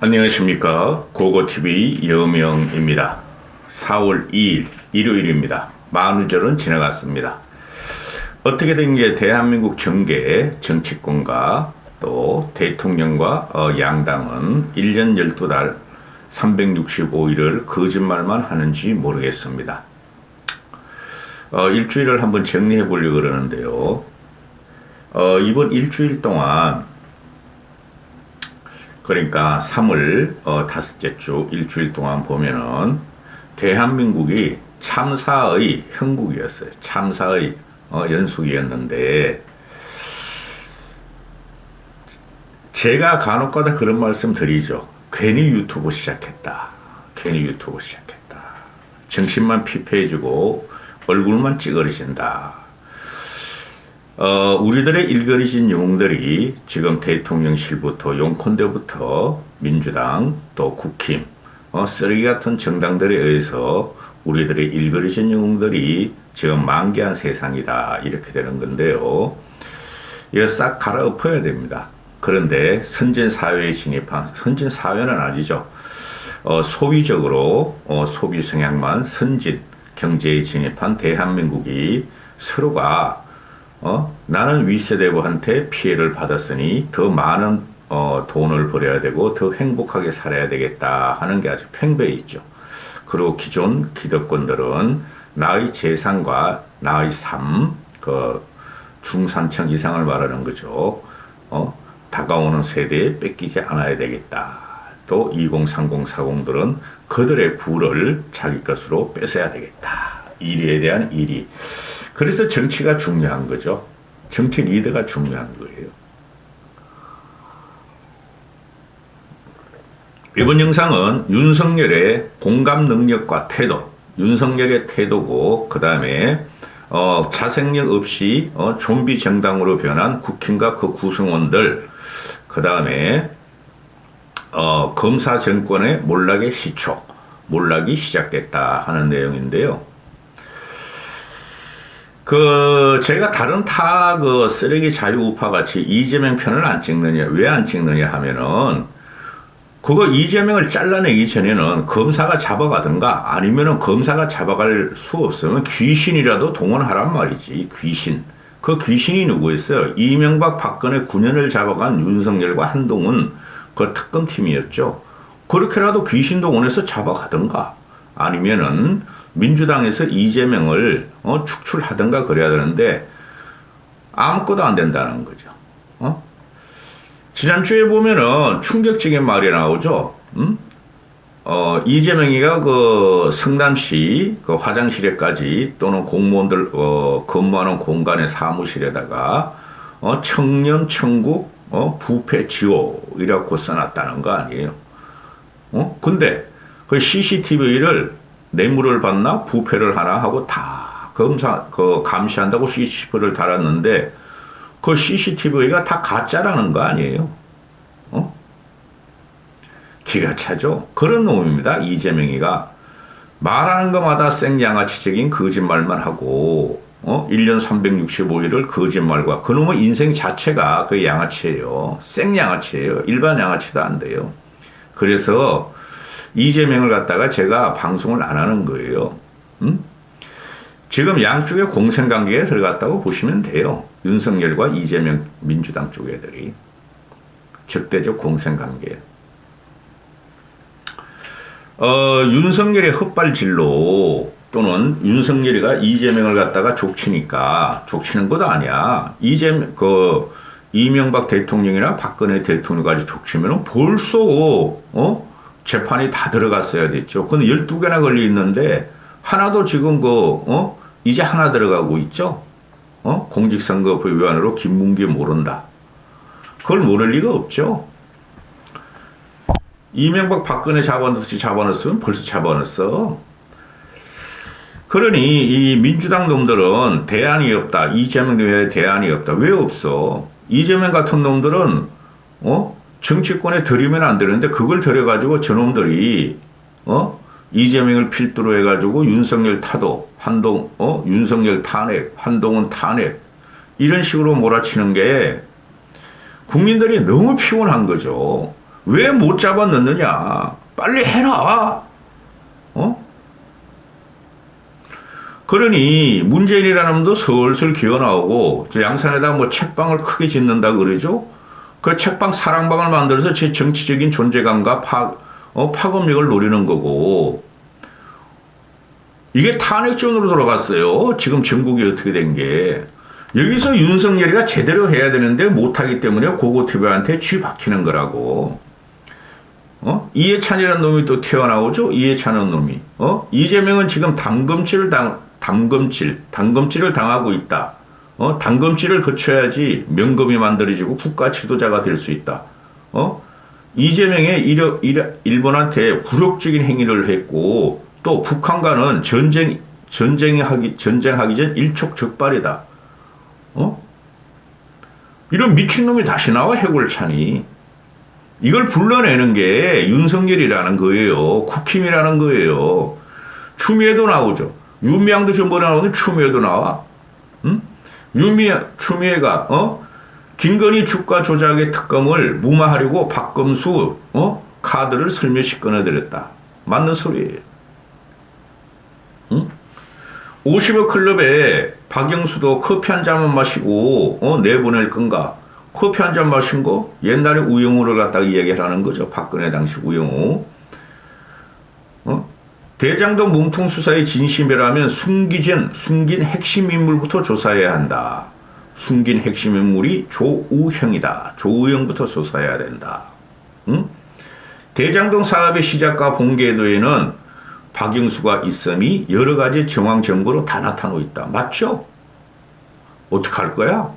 안녕하십니까. 고고TV 여명입니다. 4월 2일 일요일입니다. 만우절은 지나갔습니다. 어떻게 된 게 대한민국 정계 정치권과 또 대통령과 양당은 1년 12달 365일을 거짓말만 하는지 모르겠습니다. 일주일을 한번 정리해 보려고 그러는데요. 이번 일주일 동안 그러니까 3월 다섯째 주 일주일 동안 보면은 대한민국이 참사의 형국이었어요. 참사의 연속이었는데 제가 간혹가다 그런 말씀 드리죠. 괜히 유튜브 시작했다. 괜히 유튜브 시작했다. 정신만 피폐해지고 얼굴만 찌그러진다. 우리들의 일거리진 영웅들이 지금 대통령실부터 용콘대부터 민주당 또 국힘 쓰레기 같은 정당들에 의해서 우리들의 일거리진 영웅들이 지금 만개한 세상이다 이렇게 되는 건데요. 이거 싹 갈아엎어야 됩니다. 그런데 선진사회에 진입한 선진사회는 아니죠. 소비적으로 소비 성향만 선진 경제에 진입한 대한민국이 서로가 나는 윗세대부한테 피해를 받았으니 더 많은 돈을 벌여야 되고 더 행복하게 살아야 되겠다 하는 게 아주 팽배해 있죠. 그리고 기존 기득권들은 나의 재산과 나의 삶, 중산층 이상을 말하는 거죠. 다가오는 세대에 뺏기지 않아야 되겠다. 또 2030, 40들은 그들의 부를 자기 것으로 뺏어야 되겠다. 일에 대한 일이. 그래서 정치가 중요한 거죠. 정치 리더가 중요한 거예요. 이번 영상은 윤석열의 공감 능력과 태도, 윤석열의 태도고 그 다음에 자생력 없이 좀비 정당으로 변한 국힘과 그 구성원들, 그 다음에 검사 정권의 몰락의 시초, 몰락이 시작됐다 하는 내용인데요. 제가 다른 쓰레기 자유우파 같이 이재명 편을 안 찍느냐, 왜 안 찍느냐 하면은, 그거 이재명을 잘라내기 전에는 검사가 잡아가든가 아니면은 검사가 잡아갈 수 없으면 귀신이라도 동원하란 말이지, 귀신. 그 귀신이 누구였어요? 이명박 박근혜 9년을 잡아간 윤석열과 한동훈 그 특검팀이었죠. 그렇게라도 귀신 동원해서 잡아가든가 아니면은 민주당에서 이재명을 축출하든가 그래야 되는데 아무것도 안 된다는 거죠. 지난주에 보면은 충격적인 말이 나오죠. 이재명이가 그 성남시 그 화장실에까지 또는 공무원들 근무하는 공간의 사무실에다가 청년 천국 부패 지옥이라고 써놨다는 거 아니에요. 근데 그 CCTV를 뇌물을 받나 부패를 하나 하고 다 감시한다고 CCTV를 달았는데 그 CCTV가 다 가짜라는 거 아니에요? 기가 차죠. 그런 놈입니다. 이재명이가 말하는 것마다 생양아치적인 거짓말만 하고 1년 365일을 거짓말과 그놈의 인생 자체가 그 양아치예요. 생양아치예요. 일반 양아치도 안 돼요. 그래서 이재명을 갖다가 제가 방송을 안 하는 거예요. 지금 양쪽의 공생관계에 들어갔다고 보시면 돼요. 윤석열과 이재명 민주당 쪽 애들이. 적대적 공생관계. 윤석열의 헛발질로 또는 윤석열이가 이재명을 갖다가 족치는 것도 아니야. 이명박 대통령이나 박근혜 대통령까지 족치면은 벌써, 재판이 다 들어갔어야 됐죠. 근데 12개나 걸려 있는데, 하나도 지금 이제 하나 들어가고 있죠? 공직선거법 위반으로 김문기 모른다. 그걸 모를 리가 없죠. 이명박 박근혜 잡아넣으면 벌써 잡아넣었어. 그러니 이 민주당 놈들은 대안이 없다. 이재명 외에 대안이 없다. 왜 없어? 이재명 같은 놈들은 정치권에 들이면 안 되는데 그걸 들여가지고 저놈들이 이재명을 필두로 해가지고 윤석열 타도, 윤석열 탄핵, 한동훈 탄핵 이런 식으로 몰아치는 게 국민들이 너무 피곤한 거죠. 왜 못 잡아 넣느냐? 빨리 해라. 어? 그러니 문재인이라는 놈도 슬슬 기어 나오고 저 양산에다 뭐 책방을 크게 짓는다 그러죠. 그 책방 사랑방을 만들어서 제 정치적인 존재감과 파급력을 노리는 거고 이게 탄핵전으로 돌아갔어요. 지금 전국이 어떻게 된 게. 여기서 윤석열이가 제대로 해야 되는데 못하기 때문에 고고TV한테 쥐박히는 거라고. 이해찬이라는 놈이 또 튀어나오죠? 이해찬은 놈이. 이재명은 지금 당금질을 당하고 있다. 당금질을 거쳐야지 명금이 만들어지고 국가 지도자가 될 수 있다. 이재명의 일본한테 굴욕적인 행위를 했고, 또 북한과는 전쟁하기 전 일촉즉발이다. 이런 미친놈이 다시 나와 해골찬이. 이걸 불러내는 게 윤석열이라는 거예요. 국힘이라는 거예요. 추미애도 나오죠. 윤미향도 전번에 나오는데 추미애도 나와. 응? 추미애가 김건희 주가 조작의 특검을 무마하려고 박검수 카드를 슬며시 꺼내드렸다. 맞는 소리예요. 응? 50억 클럽에 박영수도 커피 한 잔만 마시고 내보낼 건가? 커피 한 잔 마신 거 옛날에 우영우를 갖다가 이야기하라는 거죠. 박근혜 당시 우영우. 대장동 몸통 수사의 진심이라면 숨긴 핵심 인물부터 조사해야 한다. 숨긴 핵심 인물이 조우형이다. 조우형부터 조사해야 된다. 응? 대장동 사업의 시작과 본궤도에는 박영수가 있음이 여러 가지 정황 증거로 다 나타나고 있다. 맞죠? 어떡할 거야?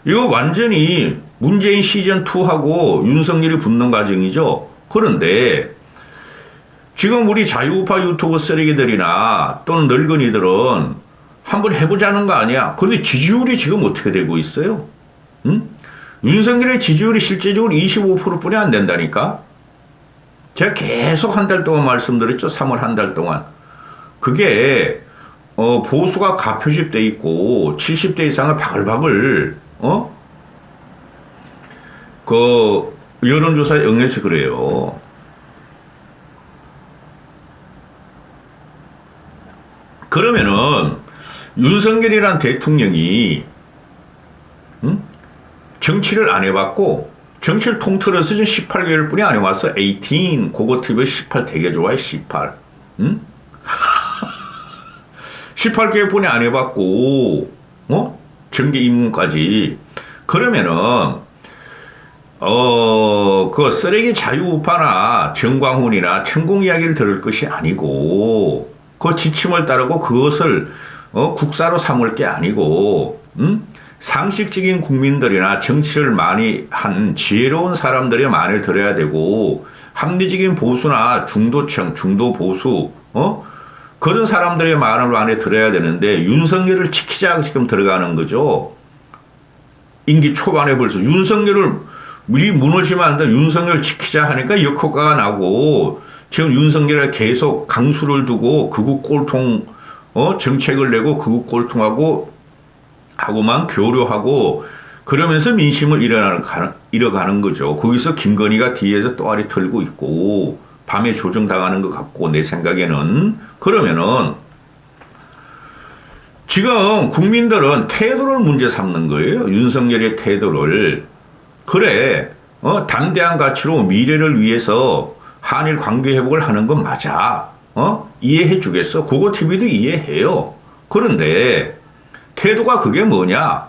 이거 완전히 문재인 시즌2하고 윤석열이 붙는 과정이죠. 그런데 지금 우리 자유우파 유튜브 쓰레기들이나 또는 늙은이들은 한번 해보자는 거 아니야. 그런데 지지율이 지금 어떻게 되고 있어요? 응? 윤석열의 지지율이 실제적으로 25%뿐이 안 된다니까? 제가 계속 한 달 동안 말씀드렸죠. 3월 한 달 동안. 그게 보수가 가표집돼 있고 70대 이상을 바글바글 그 여론조사에 응해서 그래요. 그러면은 윤석열이란 대통령이 정치를 안 해봤고 정치를 통틀어서 지금 18개월 뿐이 안 해왔어. 18 고고TV 18 되게 좋아해. 18 응? 18개월 뿐이 안 해봤고 정계 입문까지. 그러면은 그 쓰레기 자유우파나 정광훈이나 천공 이야기를 들을 것이 아니고 그 지침을 따르고 그것을 국사로 삼을 게 아니고 상식적인 국민들이나 정치를 많이 한 지혜로운 사람들의 말을 들어야 되고 합리적인 보수나 중도층, 중도보수 그런 사람들의 말을 많이 들어야 되는데 윤석열을 지키자 지금 들어가는 거죠. 임기 초반에 벌써 윤석열을 우리 무너지면 안 돼. 윤석열 지키자 하니까 역효과가 나고 지금 윤석열을 계속 강수를 두고 극우 꼴통 정책을 내고 극우 꼴통하고 하고만 교류하고 그러면서 민심을 잃어가는 거죠. 거기서 김건희가 뒤에서 또아리 털고 있고 밤에 조정당하는 것 같고 내 생각에는. 그러면은 지금 국민들은 태도를 문제 삼는 거예요. 윤석열의 태도를. 그래 담대한 가치로 미래를 위해서 한일 관계 회복을 하는 건 맞아. 이해해 주겠어. 고고TV도 이해해요. 그런데 태도가 그게 뭐냐?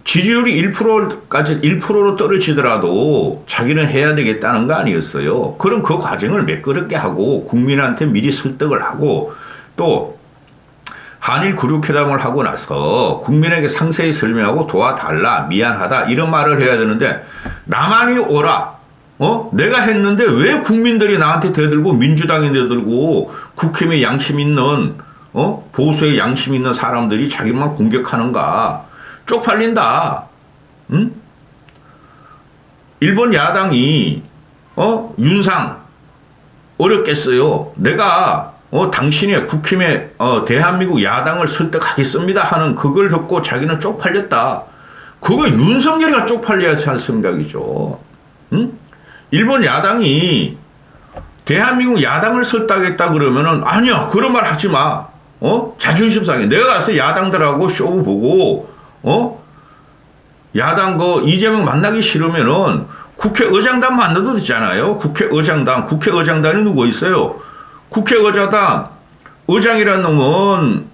지지율이 1%로 떨어지더라도 자기는 해야 되겠다는 거 아니었어요. 그럼 그 과정을 매끄럽게 하고 국민한테 미리 설득을 하고 또 한일 구륙회담을 하고 나서 국민에게 상세히 설명하고 도와달라, 미안하다 이런 말을 해야 되는데 나만이 오라. 내가 했는데 왜 국민들이 나한테 대들고 민주당이 대들고 국힘에 양심 있는 보수에 양심 있는 사람들이 자기만 공격하는가? 쪽팔린다. 응? 일본 야당이 윤상 어렵겠어요. 내가 당신의 국힘의 대한민국 야당을 설득하겠습니다 하는 그걸 듣고 자기는 쪽팔렸다. 그거 윤석열이가 쪽팔려야 할 생각이죠. 응? 일본 야당이 대한민국 야당을 설득했다 그러면은 아니야 그런 말 하지 마. 자존심 상해. 내가 가서 야당들하고 쇼 보고 야당 이재명 만나기 싫으면은 국회의장단 만나도 되잖아요. 국회의장단이 누구 있어요? 국회의장단 의장이란 놈은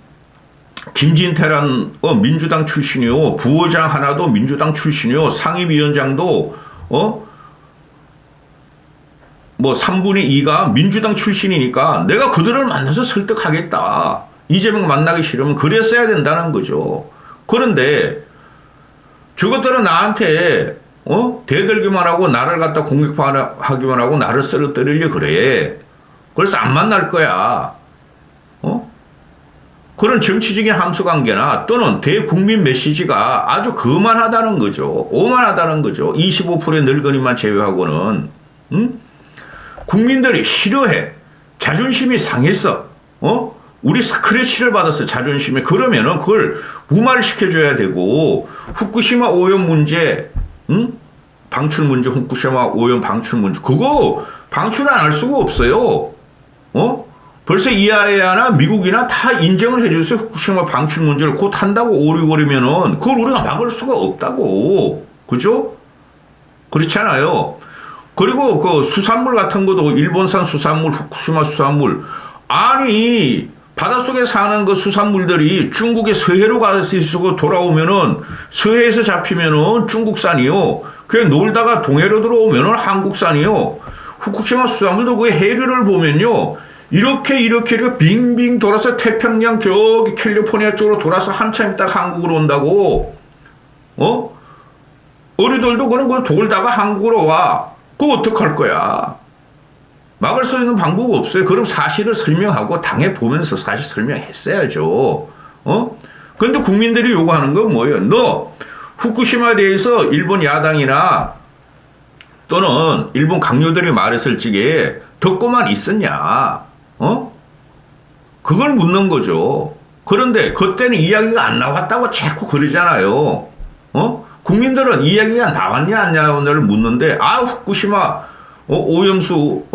김진태란 민주당 출신이요. 부의장 하나도 민주당 출신이요. 상임위원장도 3분의 2가 민주당 출신이니까 내가 그들을 만나서 설득하겠다. 이재명 만나기 싫으면 그랬어야 된다는 거죠. 그런데 저것들은 나한테 대들기만 하고 나를 갖다 공격하기만 하고 나를 쓰러뜨리려 그래. 그래서 안 만날 거야. 그런 정치적인 함수관계나 또는 대국민 메시지가 아주 거만하다는 거죠. 오만하다는 거죠. 25%의 늙은이만 제외하고는. 국민들이 싫어해. 자존심이 상했어. 우리 스크래치를 받았어. 자존심에. 그러면은 그걸 무마를 시켜줘야 되고 후쿠시마 오염 문제, 방출 문제, 후쿠시마 오염 방출 문제 그거 방출 안 할 수가 없어요. 벌써 이하에나 미국이나 다 인정을 해줬어요. 후쿠시마 방출 문제를 곧 한다고 오리고리면은 그걸 우리가 막을 수가 없다고. 그죠? 그렇잖아요. 그리고 그 수산물 같은 것도 일본산 수산물, 후쿠시마 수산물 아니 바닷속에 사는 그 수산물들이 중국의 서해로 가서 돌아오면은 서해에서 잡히면은 중국산이요. 그게 놀다가 동해로 들어오면은 한국산이요. 후쿠시마 수산물도 그 해류를 보면요. 이렇게 빙빙 돌아서 태평양 저기 캘리포니아 쪽으로 돌아서 한참 있다가 한국으로 온다고. 어리들도 그런 거 돌다가 한국으로 와. 그거 어떡할 거야? 막을 수 있는 방법이 없어요. 그럼 사실을 설명하고 당해보면서 사실 설명했어야죠. 근데 국민들이 요구하는 건 뭐예요? 너 후쿠시마에 대해서 일본 야당이나 또는 일본 강요들이 말했을 적에 듣고만 있었냐? 그걸 묻는 거죠. 그런데 그때는 이야기가 안 나왔다고 자꾸 그러잖아요. 국민들은 이야기가 나왔냐 안 나왔냐를 묻는데 후쿠시마 오염수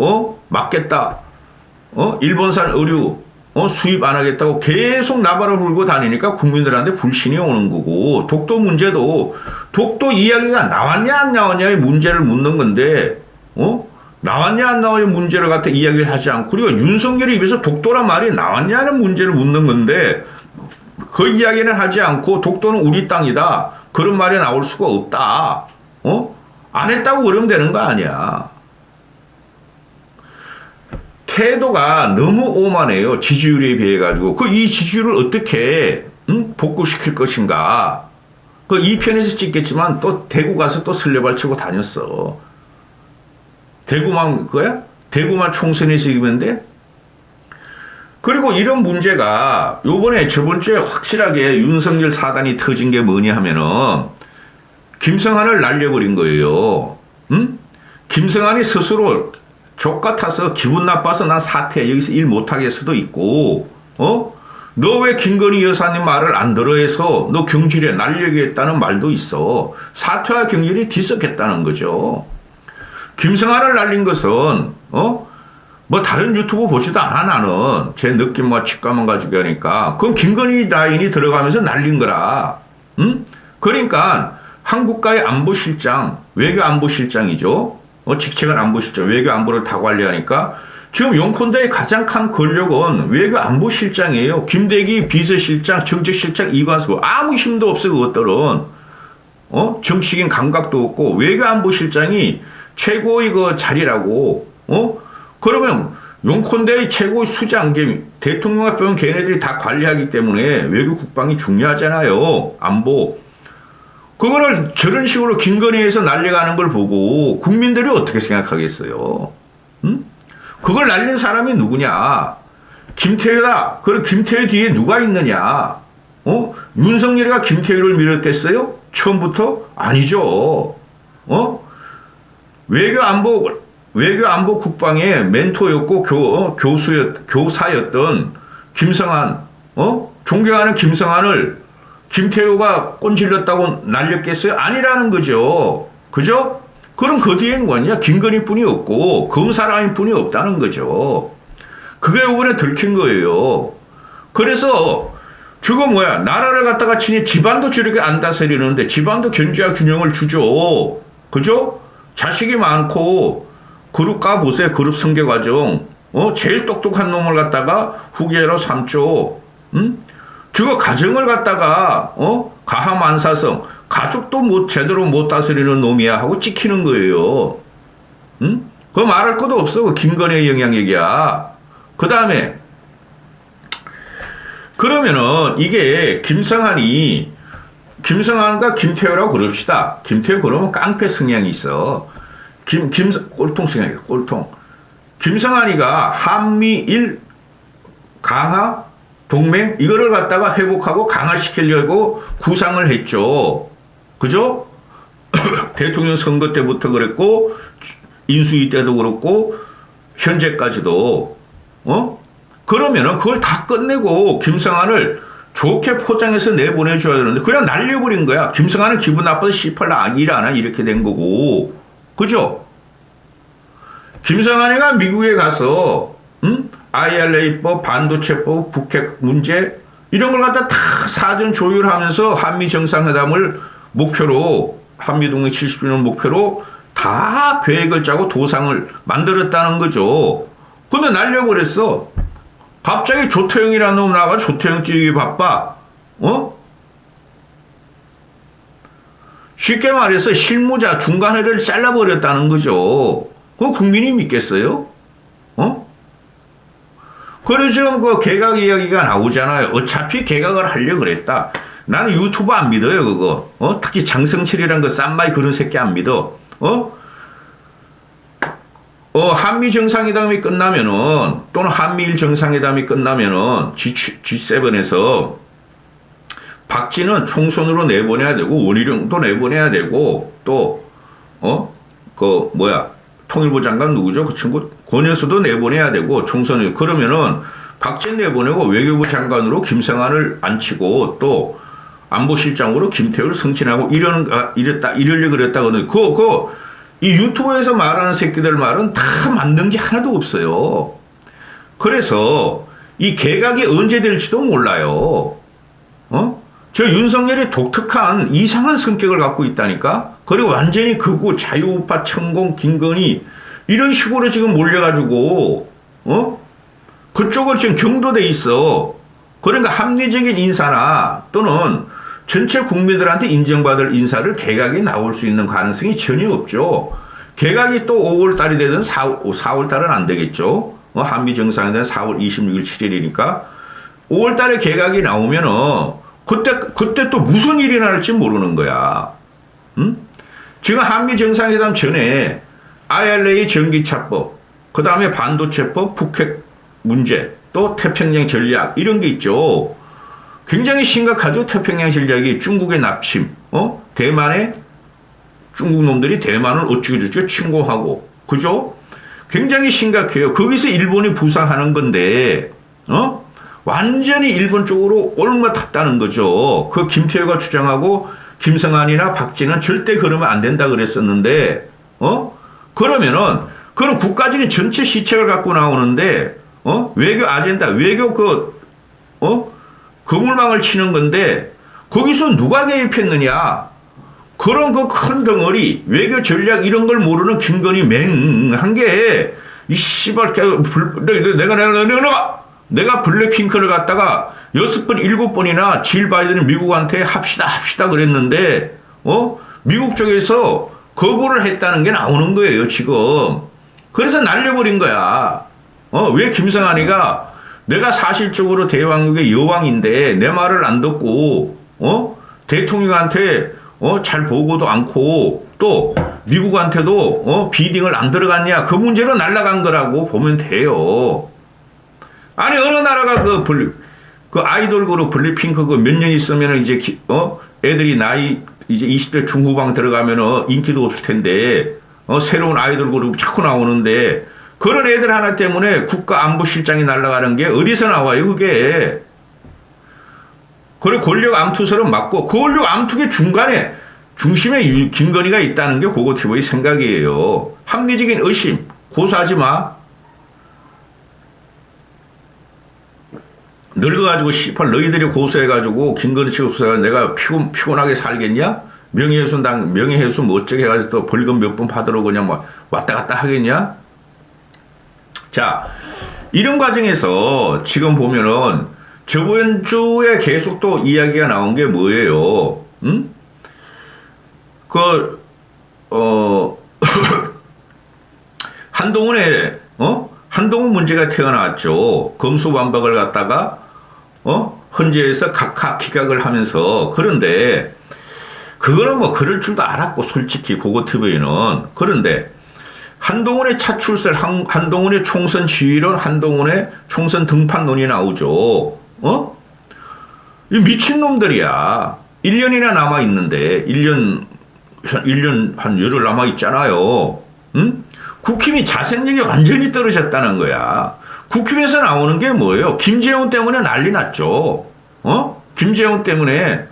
막겠다. 일본산 의류 수입 안 하겠다고 계속 나발을 불고 다니니까 국민들한테 불신이 오는 거고 독도 문제도 독도 이야기가 나왔냐 안 나왔냐의 문제를 묻는 건데 나왔냐 안 나왔냐의 문제를 갖다 이야기를 하지 않고 그리고 윤석열이 입에서 독도란 말이 나왔냐는 문제를 묻는 건데 그 이야기는 하지 않고 독도는 우리 땅이다. 그런 말이 나올 수가 없다. 안 했다고 그러면 되는 거 아니야. 태도가 너무 오만해요. 지지율에 비해 가지고 이 지지율을 어떻게 복구시킬 것인가. 그 2편에서 찍겠지만 또 대구 가서 또 설레발 치고 다녔어. 대구만 그거야? 대구만 총선에서 이기면 돼? 그리고 이런 문제가 요번에 저번 주에 확실하게 윤석열 사단이 터진 게 뭐냐 하면은 김성한을 날려버린 거예요. 김성한이 스스로 족 같아서 기분 나빠서 난 사퇴 여기서 일 못하게 할 수도 있고 너 왜 김건희 여사님 말을 안 들어 해서 너 경질에 날리겠다는 말도 있어. 사퇴와 경질이 뒤섞였다는 거죠. 김성한을 날린 것은 뭐 다른 유튜브 보지도 않아 나는 제 느낌과 직감만 가지고 하니까 그건 김건희 라인이 들어가면서 날린 거라. 그러니까 한국가의 안보실장 외교안보실장이죠. 직책은 안보실장 외교안보를 다 관리하니까 지금 용콘대의 가장 큰 권력은 외교안보실장이에요. 김대기 비서실장 정책실장 이관수 아무 힘도 없어 그것들은. 정치적인 감각도 없고 외교안보실장이 최고의 그 자리라고. 그러면 용콘대의 최고의 수장계 대통령 앞에는 걔네들이 다 관리하기 때문에 외교 국방이 중요하잖아요. 안보. 그거를 저런 식으로 김건희에서 날려가는 걸 보고 국민들이 어떻게 생각하겠어요? 그걸 날린 사람이 누구냐? 김태효다. 그럼 김태효 뒤에 누가 있느냐? 윤석열이가 김태효를 밀어댔어요? 처음부터? 아니죠. 외교안보 국방의 멘토였고 교사였던 김성한, 존경하는 김성한을 김태효가 꼰질렸다고 날렸겠어요? 아니라는 거죠. 그죠? 그럼 그 뒤에는 뭐냐? 김건희뿐이 없고 검사라인뿐이 없다는 거죠. 그게 이번에 들킨 거예요. 그래서 저거 뭐야? 나라를 갖다가 치니 집안도 저렇게 안 다스리는데 집안도 견제와 균형을 주죠. 그죠? 자식이 많고 그룹 까보세요. 그룹 성계 과정. 제일 똑똑한 놈을 갖다가 후계자로 삼죠. 응? 저거 가정을 갖다가 가함 안사성 가족도 못 제대로 못 다스리는 놈이야 하고 찍히는 거예요. 응? 그거 말할 것도 없어. 그 김건희의 영향력이야. 그 다음에 그러면은 이게 김성한과 김태효라고 그럽시다. 김태효 그러면 깡패 성향이 있어. 꼴통 성향이야. 꼴통. 김성한이가 한미일 강화 동맹 이거를 갖다가 회복하고 강화시키려고 구상을 했죠. 그죠? 대통령 선거 때부터 그랬고 인수위 때도 그렇고 현재까지도 그러면은 그걸 다 끝내고 김성한을 좋게 포장해서 내보내줘야 되는데 그냥 날려버린 거야. 김성한은 기분 나빠서 씨팔라 일 안 하 이렇게 된 거고. 그죠? 김성한이가 미국에 가서 IRA법, 반도체법, 북핵 문제 이런 걸 갖다 다 사전 조율하면서 한미 정상회담을 목표로 한미동맹 70주년 목표로 다 계획을 짜고 도상을 만들었다는 거죠. 근데 날려버렸어. 갑자기 조태영이라는 놈 나가 조태영 뛰기 바빠. 쉽게 말해서 실무자 중간회를 잘라버렸다는 거죠. 그거 국민이 믿겠어요? 그래서 지금 그 개각 이야기가 나오잖아요. 어차피 개각을 하려고 그랬다. 나는 유튜브 안 믿어요, 그거. 특히 장성철이란 그 쌈마이 그런 새끼 안 믿어. 한미 정상회담이 끝나면은, 또는 한미일 정상회담이 끝나면은, G7에서 박지는 총선으로 내보내야 되고, 원희룡도 내보내야 되고, 또, 통일부 장관 누구죠? 그 친구? 권여수도 내보내야 되고, 총선을. 그러면은, 박진 내보내고 외교부 장관으로 김성한을 앉히고, 또, 안보실장으로 김태우를 승진하고, 이러려고 그랬다거든. 이 유튜브에서 말하는 새끼들 말은 다 맞는 게 하나도 없어요. 그래서, 이 개각이 언제 될지도 몰라요. 저 윤석열이 독특한 이상한 성격을 갖고 있다니까? 그리고 완전히 극우, 자유우파, 천공, 김건희, 이런 식으로 지금 몰려가지고, 그쪽을 지금 경도돼 있어. 그러니까 합리적인 인사나 또는 전체 국민들한테 인정받을 인사를 개각이 나올 수 있는 가능성이 전혀 없죠. 개각이 또 5월 달이 되든 4월 달은 안 되겠죠. 한미 정상회담 4월 26일, 7일이니까 5월 달에 개각이 나오면은 그때 또 무슨 일이 날지 모르는 거야. 지금 한미 정상회담 전에 IRA 전기차법, 그 다음에 반도체법, 북핵 문제, 또 태평양 전략 이런 게 있죠. 굉장히 심각하죠. 태평양 전략이 중국의 납침, 대만에 중국 놈들이 대만을 어쩌고저쩌고 침공하고, 그죠? 굉장히 심각해요. 거기서 일본이 부상하는 건데, 완전히 일본 쪽으로 올라탔다는 거죠. 그 김태효가 주장하고 김성한이나 박진은 절대 그러면 안 된다 그랬었는데, 그러면은, 그런 국가적인 전체 시책을 갖고 나오는데, 외교 아젠다, 거물망을 치는 건데, 거기서 누가 개입했느냐? 그런 그 큰 덩어리, 외교 전략 이런 걸 모르는 김건희 맹한 게, 이 씨발, 내가 블랙핑크를 갖다가 6번, 7번이나 질 바이든 미국한테 합시다 그랬는데, 미국 쪽에서 거부를 했다는 게 나오는 거예요, 지금. 그래서 날려버린 거야. 왜 김성한이가 내가 사실적으로 대왕국의 여왕인데 내 말을 안 듣고, 대통령한테, 잘 보고도 않고, 또, 미국한테도, 비딩을 안 들어갔냐. 그 문제로 날아간 거라고 보면 돼요. 아니, 어느 나라가 그 아이돌 그룹 블랙핑크 그 몇 년 있으면 이제, 애들이 나이 이제 20대 중후반 들어가면은 인기도 없을 텐데, 새로운 아이돌 그룹 자꾸 나오는데, 그런 애들 하나 때문에 국가안보실장이 날아가는 게 어디서 나와요, 그게. 그리고 권력 암투설은 맞고, 그 권력 암투의 중간에 중심에 김건희가 있다는 게 고고티브의 생각이에요. 합리적인 의심, 고소하지 마. 늙어가지고 씨발 너희들이 고소해가지고 김건희 씨 고소해가 내가 피곤하게 살겠냐? 명예훼손 뭐 어쩌게 해가지고 또 벌금 몇 번 받으러 그냥 뭐 왔다 갔다 하겠냐? 자, 이런 과정에서 지금 보면은 저번 주에 계속 또 이야기가 나온 게 뭐예요? 응? 한동훈 문제가 태어났죠. 검수완박을 갖다가, 헌재에서 각하 기각을 하면서, 그런데, 그거는 뭐 그럴 줄도 알았고, 솔직히, 고고TV는. 그런데, 한동훈의 차출설, 한동훈의 총선 지휘론, 한동훈의 총선 등판론이 나오죠. 이 미친놈들이야. 1년이나 남아있는데, 1년 한 열흘 남아있잖아요. 응? 국힘이 자생력이 완전히 떨어졌다는 거야. 국힘에서 나오는 게 뭐예요? 김재원 때문에 난리 났죠. 김재원 때문에.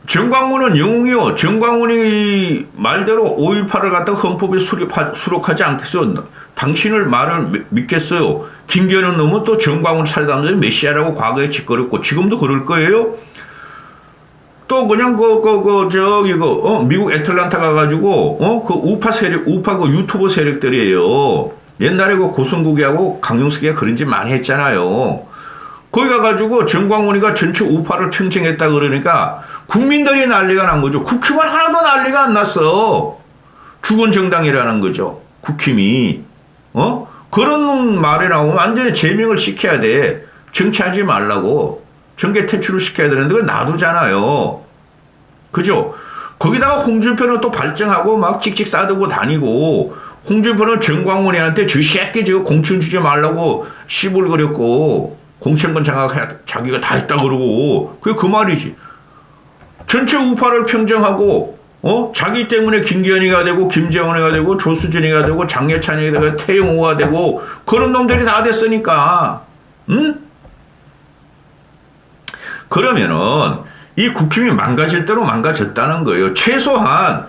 정광훈은 영웅이요. 정광훈이 말대로 5.18을 갖다가 헌법에 수록하지 않겠어요. 당신을 말을 믿겠어요. 김기현은 놈은 또 정광훈 살다면서 메시아라고 과거에 짓거렸고 지금도 그럴 거예요. 또 그냥 미국 애틀란타 가가지고 그 우파 그 유튜버 세력들이에요. 옛날에 그 고성국이하고 강용석이가 그런 짓 많이 했잖아요. 거기 가가지고 정광훈이가 전체 우파를 평정했다 그러니까 국민들이 난리가 난 거죠. 국힘은 하나도 난리가 안 났어. 죽은 정당이라는 거죠. 국힘이. 그런 말이 나오면 완전히 제명을 시켜야 돼. 정치하지 말라고. 정계 퇴출을 시켜야 되는데 그걸 놔두잖아요. 그죠? 거기다가 홍준표는 또 발정하고 막 찍찍 싸들고 다니고 홍준표는 정광훈이한테 저 새끼 저거 공천 주지 말라고 씨불거렸고 공천권 장악 자기가 다 했다 그러고 그게 그 말이지. 전체 우파를 평정하고 자기 때문에 김기현이가 되고 김재원이가 되고 조수진이가 되고 장예찬이가 되고 태영호가 되고 그런 놈들이 다 됐으니까 응? 그러면은 이 국힘이 망가질 대로 망가졌다는 거예요. 최소한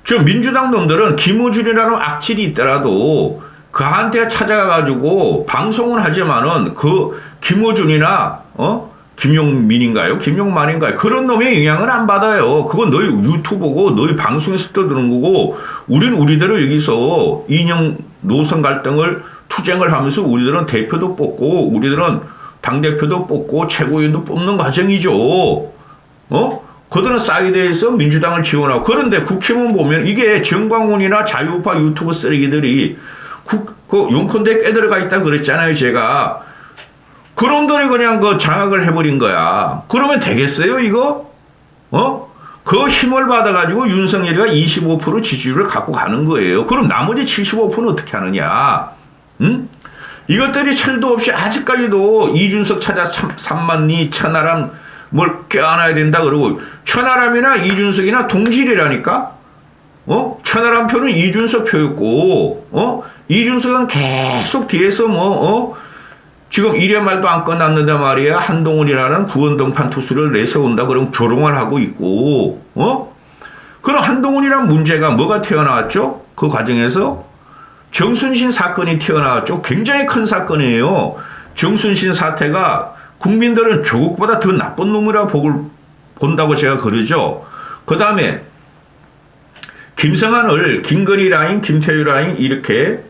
저 민주당 놈들은 김어준이라는 악질이 있더라도 그한테 찾아가가지고 방송은 하지만은 그 김어준이나 김용민인가요? 김용만인가요? 그런 놈의 영향을 안 받아요. 그건 너희 유튜브고 너희 방송에서 떠드는 거고 우린 우리대로 여기서 이념 노선 갈등을 투쟁을 하면서 우리들은 대표도 뽑고 우리들은 당대표도 뽑고 최고위원도 뽑는 과정이죠. 그들은 사이드에서 민주당을 지원하고 그런데 국힘은 보면 이게 정광훈이나 자유우파 유튜브 쓰레기들이 용컨대에 깨들어가 있다 그랬잖아요. 제가. 그런들이 그냥 그 장악을 해버린 거야. 그러면 되겠어요 이거? 그 힘을 받아가지고 윤석열이가 25% 지지율을 갖고 가는 거예요. 그럼 나머지 75%는 어떻게 하느냐? 응? 이것들이 철도 없이 아직까지도 이준석 찾아 삼만리 천하람 뭘 껴안아야 된다 그러고 천하람이나 이준석이나 동질이라니까? 천하람 표는 이준석 표였고 이준석은 계속 뒤에서 지금 1회 말도 안 끝났는데 말이야 한동훈이라는 구원등판 투수를 내세운다 그럼 조롱을 하고 있고 그럼 한동훈이란 문제가 뭐가 튀어나왔죠? 그 과정에서 정순신 사건이 튀어나왔죠. 굉장히 큰 사건이에요. 정순신 사태가 국민들은 조국보다 더 나쁜 놈이라 본다고 제가 그러죠. 그 다음에 김성한을 김건희 라인, 김태유 라인 이렇게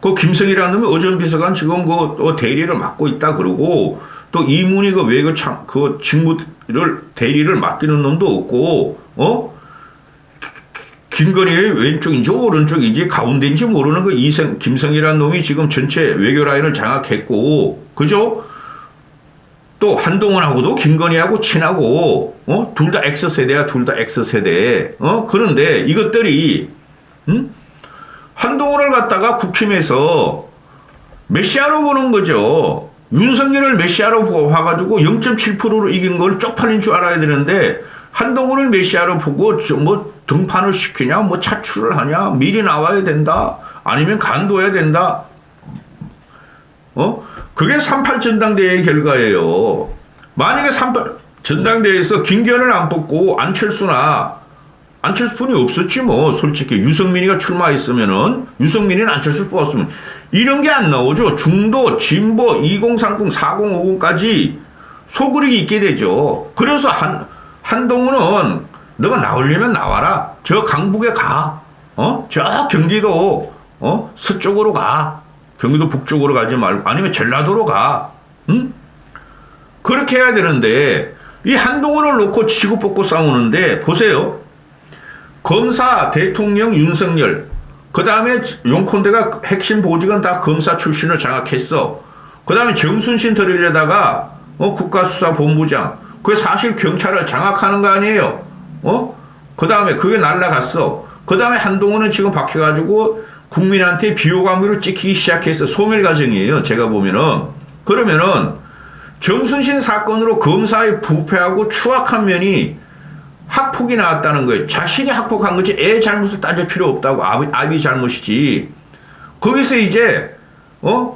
그 김성희라는 놈이 어전비서관 지금 그 대리를 맡고 있다 그러고 또 이문희 그 외교 그 직무를 대리를 맡기는 놈도 없고 김건희의 왼쪽인지 오른쪽인지 가운데인지 모르는 그 김성희라는 놈이 지금 전체 외교 라인을 장악했고 그죠? 또 한동훈하고도 김건희하고 친하고 둘 다 X세대야. 둘 다 X세대. 그런데 이것들이 한동훈을 갖다가 국힘에서 메시아로 보는 거죠. 윤석열을 메시아로 봐가지고 0.7%로 이긴 걸 쪽팔린 줄 알아야 되는데 한동훈을 메시아로 보고 뭐 등판을 시키냐 뭐 차출을 하냐 미리 나와야 된다 아니면 간도해야 된다. 그게 38 전당대회의 결과예요. 만약에 전당대회에서 김기현을 안 뽑고 안철수뿐이 없었지 뭐. 솔직히 유승민이가 출마했으면은 유승민이는 안철수 뽑았으면 이런 게 안 나오죠. 중도, 진보, 2030, 4050까지 소그룹이 있게 되죠. 그래서 한동훈은 너가 나오려면 나와라. 저 강북에 가. 저 경기도 서쪽으로 가. 경기도 북쪽으로 가지 말고 아니면 전라도로 가. 응? 그렇게 해야 되는데 이 한동훈을 놓고 치고 뽑고 싸우는데 보세요. 검사, 대통령, 윤석열. 그 다음에 용콘대가 핵심 보직은 다 검사 출신을 장악했어. 그 다음에 정순신 들으려다가 국가수사본부장. 그게 사실 경찰을 장악하는 거 아니에요. 그 다음에 그게 날라갔어. 그 다음에 한동훈은 지금 박혀가지고 국민한테 비호감으로 찍히기 시작했어. 소멸 과정이에요. 제가 보면은. 그러면은 정순신 사건으로 검사의 부패하고 추악한 면이 학폭이 나왔다는 거예요. 자신이 학폭한 거지 애 잘못을 따질 필요 없다고. 아비 잘못이지. 거기서 이제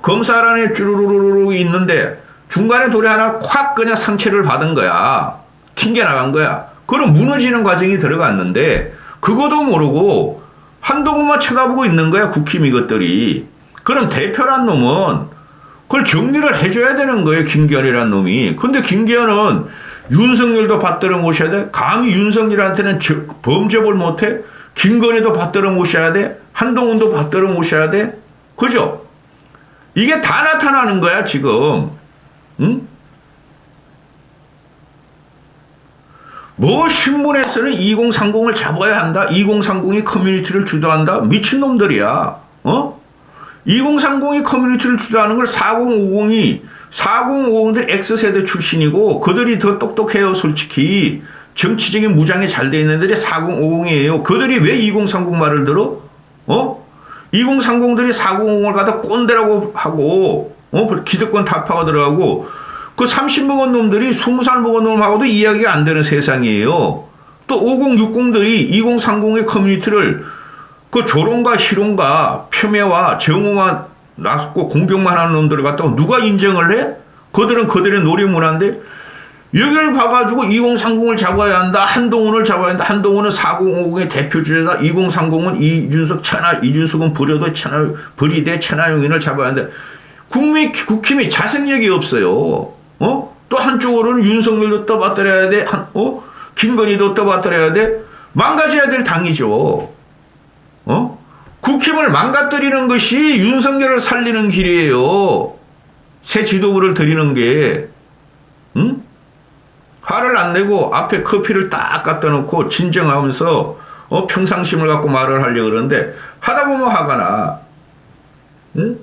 검사란에 쭈루루루루 있는데 중간에 돌에 하나 콱 그냥 상처를 받은 거야. 튕겨나간 거야. 그럼 무너지는 과정이 들어갔는데 그것도 모르고 한동훈만 쳐다보고 있는 거야. 국힘 이것들이. 그럼 대표란 놈은 그걸 정리를 해줘야 되는 거예요. 김기현이란 놈이. 근데 김기현은 윤석열도 받들어 모셔야 돼. 감히 윤석열한테는 범접을 못해. 김건희도 받들어 모셔야 돼. 한동훈도 받들어 모셔야 돼. 그죠? 이게 다 나타나는 거야 지금. 응? 뭐 신문에서는 2030을 잡아야 한다. 2030이 커뮤니티를 주도한다. 미친놈들이야. 2030이 커뮤니티를 주도하는 걸 4050들 X세대 출신이고 그들이 더 똑똑해요. 솔직히 정치적인 무장이 잘 돼 있는 애들이 4050이에요. 그들이 왜 2030 말을 들어? 2030들이 4050을 갖다 꼰대라고 하고 기득권 타파가 들어가고 그 30 먹은 놈들이 20살 먹은 놈하고도 이야기가 안 되는 세상이에요. 또 5060들이 2030의 커뮤니티를 그 조롱과 희롱과 폄훼와 정오와 나섰고 공격만 하는 놈들을 갖다가 누가 인정을 해? 그들은 그들의 놀이문화인데 여기를 봐가지고 2030을 잡아야 한다. 한동훈을 잡아야 한다. 한동훈은 4050의 대표 주제다. 2030은 이준석은 버리대 천하용인을 잡아야 한다. 국힘이 자생력이 없어요. 또 한쪽으로는 윤석열도 떠받들어야 돼. 김건희도 떠받들어야 돼. 망가져야 될 당이죠. 국힘을 망가뜨리는 것이 윤석열을 살리는 길이에요. 새 지도부를 들이는 게. 응? 화를 안 내고 앞에 커피를 딱 갖다 놓고 진정하면서 평상심을 갖고 말을 하려고 그러는데 하다 보면 화가 나. 응?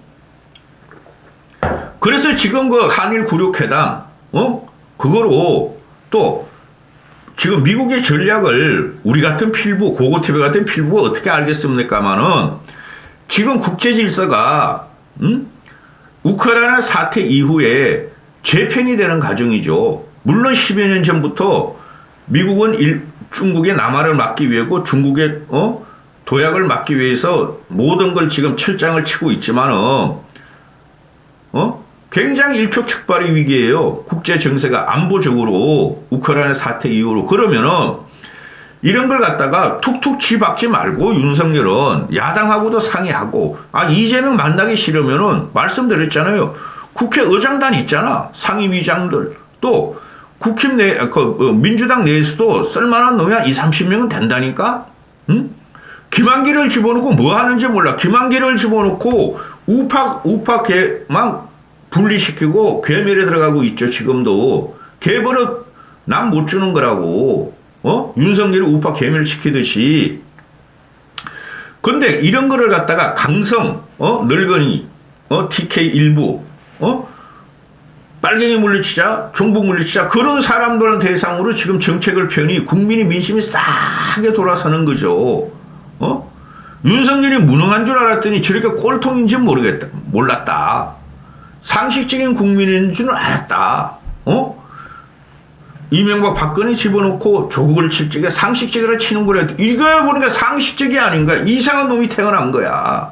그래서 지금 그 한일 굴욕회담 그거로 또 지금 미국의 전략을 우리 같은 필부, 고고TV 같은 필부가 어떻게 알겠습니까마는 지금 국제 질서가 우크라이나 사태 이후에 재편이 되는 과정이죠. 물론 10여 년 전부터 미국은 중국의 남하를 막기 위해고 중국의 도약을 막기 위해서 모든 걸 지금 철장을 치고 있지만은 굉장히 일촉즉발의 위기예요. 국제 정세가 안보적으로 우크라이나 사태 이후로. 그러면은 이런 걸 갖다가 툭툭 치박지 말고 윤석열은 야당하고도 상의하고 이재명 만나기 싫으면은 말씀드렸잖아요. 국회 의장단 있잖아. 상임위장들. 또 국힘 민주당 내에서도 쓸만한 놈이 한 20-30명은 된다니까? 응? 김한길을 집어넣고 뭐 하는지 몰라. 김한길을 집어넣고 우파계만 분리시키고 괴멸에 들어가고 있죠. 지금도. 개버릇 남 못 주는 거라고. 윤석열이 우파 괴멸시키듯이. 근데 이런 거를 갖다가 강성, 늙은이, TK 일부, 빨갱이 물리치자, 종북 물리치자, 그런 사람들을 대상으로 지금 정책을 펴니 국민의 민심이 싸게 돌아서는 거죠. 윤석열이 무능한 줄 알았더니 저렇게 꼴통인지 몰랐다. 상식적인 국민인 줄 알았다. 이명박 박근혜 집어넣고 조국을 칠 적에 상식적으로 치는 거래. 이거 보니까 상식적이 아닌가. 이상한 놈이 태어난 거야.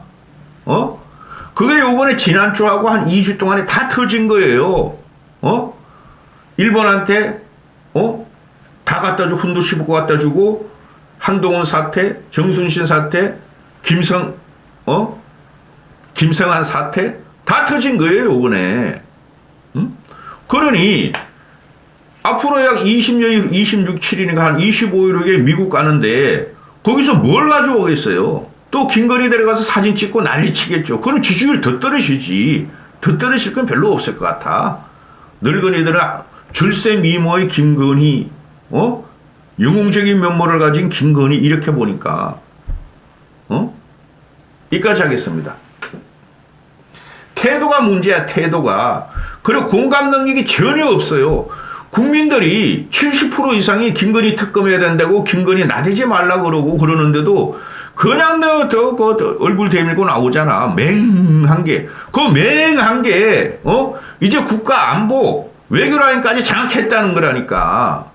그게 요번에 지난주하고 한 2주 동안에 다 터진 거예요. 일본한테 어? 다 갖다 주고, 훈도 15거 갖다 주고, 한동훈 사태, 정순신 사태, 김성한 사태, 다 터진 거예요, 이번에. 응? 그러니, 앞으로 약 20년, 26, 7일인가 한 25일 후에 미국 가는데, 거기서 뭘 가져오겠어요? 또 김건희 데려가서 사진 찍고 난리 치겠죠. 그럼 지지율 더 떨어지지. 더 떨어질 건 별로 없을 것 같아. 늙은이들은 절세 미모의 김건희, 영웅적인 면모를 가진 김건희 이렇게 보니까 이까지 하겠습니다. 태도가 문제야, 태도가. 그리고 공감 능력이 전혀 없어요. 국민들이 70% 이상이 김건희 특검해야 된다고 김건희 나대지 말라 그러고 그러는데도 그냥 얼굴 대밀고 나오잖아. 맹한 게. 그 맹한 게, 이제 국가 안보, 외교라인까지 장악했다는 거라니까.